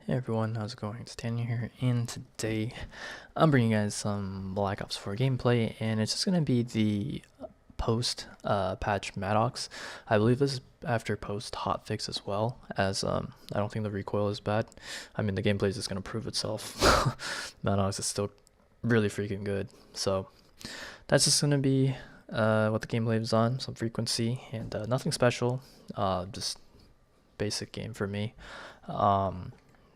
Hey everyone, how's it going? It's Daniel here, and today I'm bringing you guys some Black Ops 4 gameplay, and it's just going to be the post patch Maddox. I believe this is after post hotfix as well, as I don't think the recoil is bad. I mean, the gameplay is just going to prove itself. Maddox is still really freaking good, so that's just going to be what the gameplay is on, some frequency, and nothing special, just basic game for me.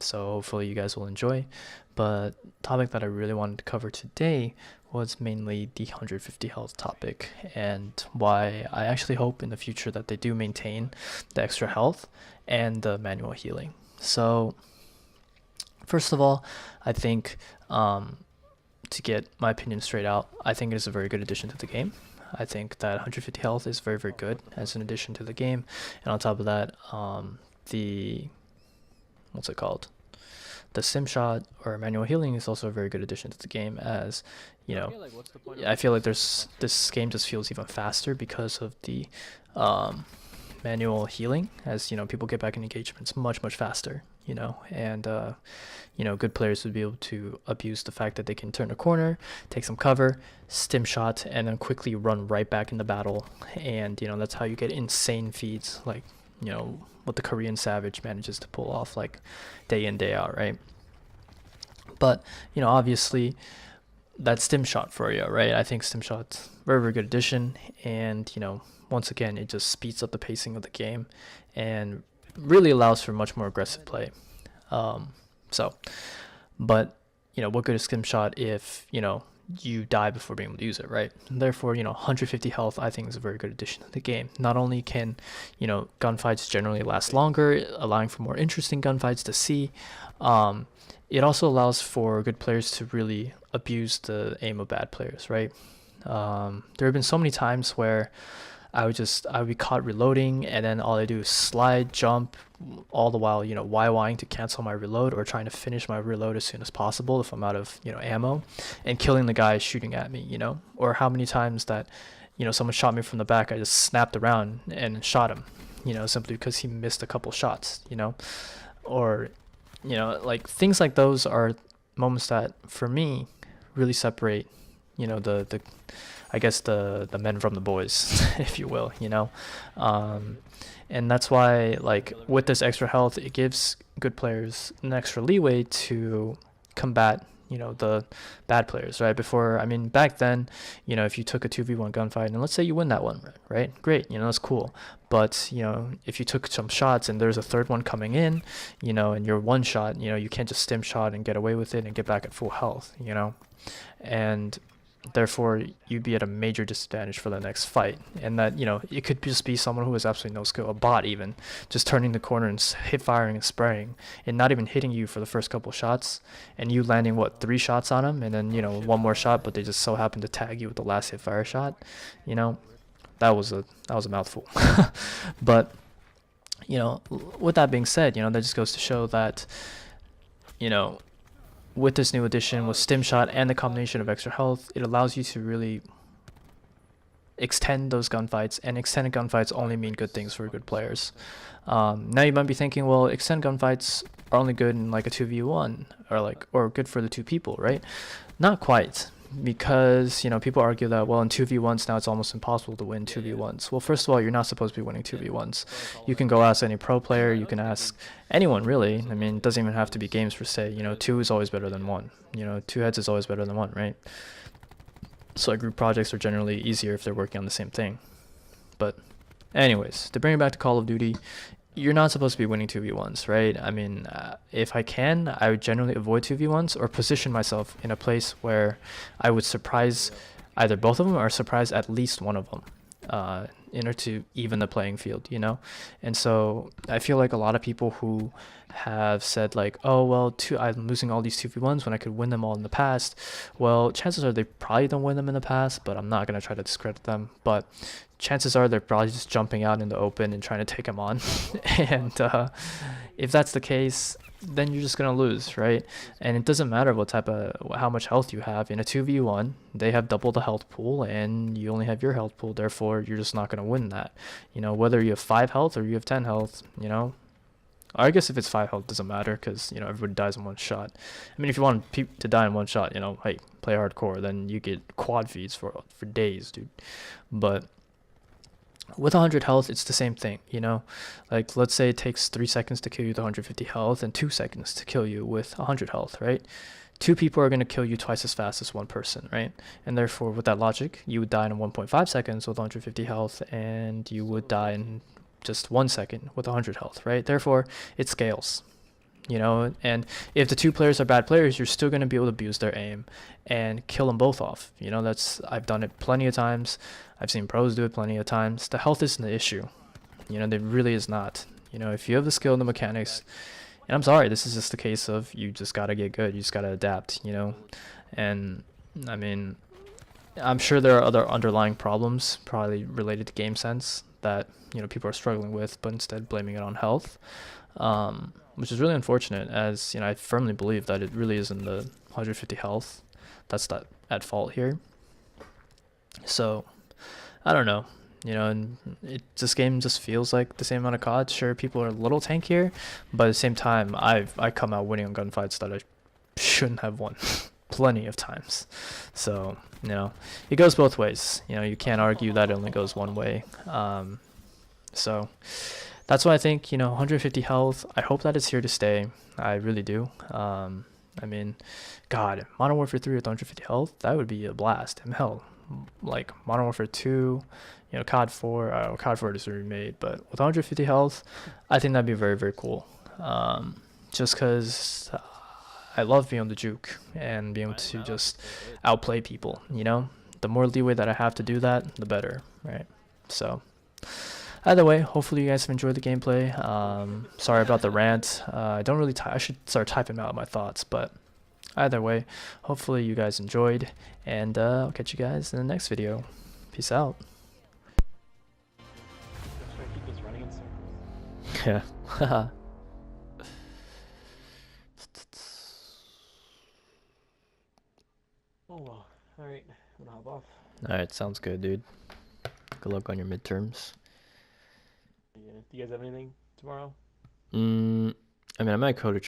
So hopefully you guys will enjoy. But topic that I really wanted to cover today was mainly the 150 health topic, and why I actually hope in the future that they do maintain the extra health and the manual healing. So first of all, I think to get my opinion straight out, I think it is a very good addition to the game. I think that 150 health is very, very good as an addition to the game. And on top of that, the what's it called? The sim shot or manual healing is also a very good addition to the game, as you know, I feel like this game just feels even faster because of the manual healing, as you know, people get back in engagements much faster, you know, and you know, good players would be able to abuse the fact that they can turn a corner, take some cover, stim shot, and then quickly run right back into battle. And you know, that's how you get insane feeds, like, you know, what the Korean Savage manages to pull off, like, day in, day out, right? But, you know, obviously, that's stim shot for you, right? I think stim shot's very, very good addition, and, you know, once again, it just speeds up the pacing of the game and really allows for much more aggressive play. But, you know, what good is stim shot if, you know, you die before being able to use it, right? And therefore, you know, 150 health I think is a very good addition to the game. Not only can, you know, gunfights generally last longer, allowing for more interesting gunfights to see, it also allows for good players to really abuse the aim of bad players, right? There have been so many times where I would be caught reloading, and then all I do is slide, jump, all the while, you know, YYing to cancel my reload, or trying to finish my reload as soon as possible if I'm out of, you know, ammo, and killing the guy shooting at me, you know. Or how many times that, you know, someone shot me from the back, I just snapped around and shot him, you know, simply because he missed a couple shots, you know. Or, you know, like, things like those are moments that for me really separate, you know, the I guess the men from the boys, if you will, you know. And that's why, like, with this extra health, it gives good players an extra leeway to combat, you know, the bad players, right? Before, I mean, back then, you know, if you took a 2v1 gunfight, and let's say you win that one, right? Great, you know, that's cool. But, you know, if you took some shots and there's a third one coming in, you know, and you're one shot, you know, you can't just stim shot and get away with it and get back at full health, you know. And therefore you'd be at a major disadvantage for the next fight. And that, you know, it could just be someone who has absolutely no skill, a bot even, just turning the corner and hip firing and spraying and not even hitting you for the first couple shots, and you landing, what, 3 shots on them, and then, you know, one more shot, but they just so happen to tag you with the last hip fire shot. You know, that was a mouthful. But, you know, with that being said, you know, that just goes to show that, you know, with this new addition, with stim shot and the combination of extra health, it allows you to really extend those gunfights, and extended gunfights only mean good things for good players. Now you might be thinking, well, extended gunfights are only good in like a 2v1, or good for the 2 people, right? Not quite, because, you know, people argue that, well, in 2v1s now it's almost impossible to win 2v1s. Well, first of all, you're not supposed to be winning 2v1s. You can go ask any pro player, you can ask anyone, really. I mean, it doesn't even have to be games per se. You know, 2 is always better than 1. You know, 2 heads is always better than 1, right? So group projects are generally easier if they're working on the same thing. But anyways, to bring it back to Call of Duty, you're not supposed to be winning 2v1s, right? I mean, if I can, I would generally avoid 2v1s, or position myself in a place where I would surprise either both of them, or surprise at least one of them, in order to even the playing field, you know? And so I feel like a lot of people who have said, like, oh, well, I'm losing all these 2v1s when I could win them all in the past. Well, chances are they probably don't win them in the past, but I'm not going to try to discredit them. But chances are they're probably just jumping out in the open and trying to take them on. And if that's the case, then you're just going to lose, right? And it doesn't matter how much health you have. In a 2v1, they have double the health pool, and you only have your health pool. Therefore, you're just not going to win that. You know, whether you have 5 health or you have 10 health, you know, Or I guess if it's 5 health, it doesn't matter because, everybody dies in one shot. I mean, if you want people to die in one shot, hey, play hardcore, then you get quad feeds for days, dude. But with 100 health, it's the same thing, Like, let's say it takes 3 seconds to kill you with 150 health and 2 seconds to kill you with 100 health, right? 2 people are going to kill you twice as fast as 1 person, right? And therefore, with that logic, you would die in 1.5 seconds with 150 health, and you would die in just 1 second with 100 health, right? Therefore, it scales, and if the 2 players are bad players, you're still going to be able to abuse their aim and kill them both off. I've done it plenty of times. I've seen pros do it plenty of times. The health isn't the issue. There really is not. If you have the skill and the mechanics, and I'm sorry, this is just the case of you just got to get good. You just got to adapt, And, I mean, I'm sure there are other underlying problems, probably related to game sense, that, people are struggling with, but instead blaming it on health, which is really unfortunate, as, I firmly believe that it really isn't the 150 health that's at fault here. So, I don't know. And this game just feels like the same amount of COD. Sure, people are a little tankier, but at the same time, I come out winning on gunfights that I shouldn't have won plenty of times. So, it goes both ways. You can't argue that it only goes one way. So that's why I think, 150 health, I hope that it's here to stay. I really do. I mean, God, Modern Warfare 3 with 150 health, that would be a blast. And hell, like Modern Warfare 2, COD 4, COD 4 is remade, but with 150 health, I think that'd be very, very cool. Just because I love being on the juke and being able to just outplay people, The more leeway that I have to do that, the better, right? So, either way, hopefully you guys have enjoyed the gameplay. Sorry about the rant. I don't really I should start typing out my thoughts, but either way, hopefully you guys enjoyed, and I'll catch you guys in the next video. Peace out. Yeah. Oh, alright. I'm gonna hop off. Alright, sounds good, dude. Good luck on your midterms. Yeah. Do you guys have anything tomorrow? I mean, I might code a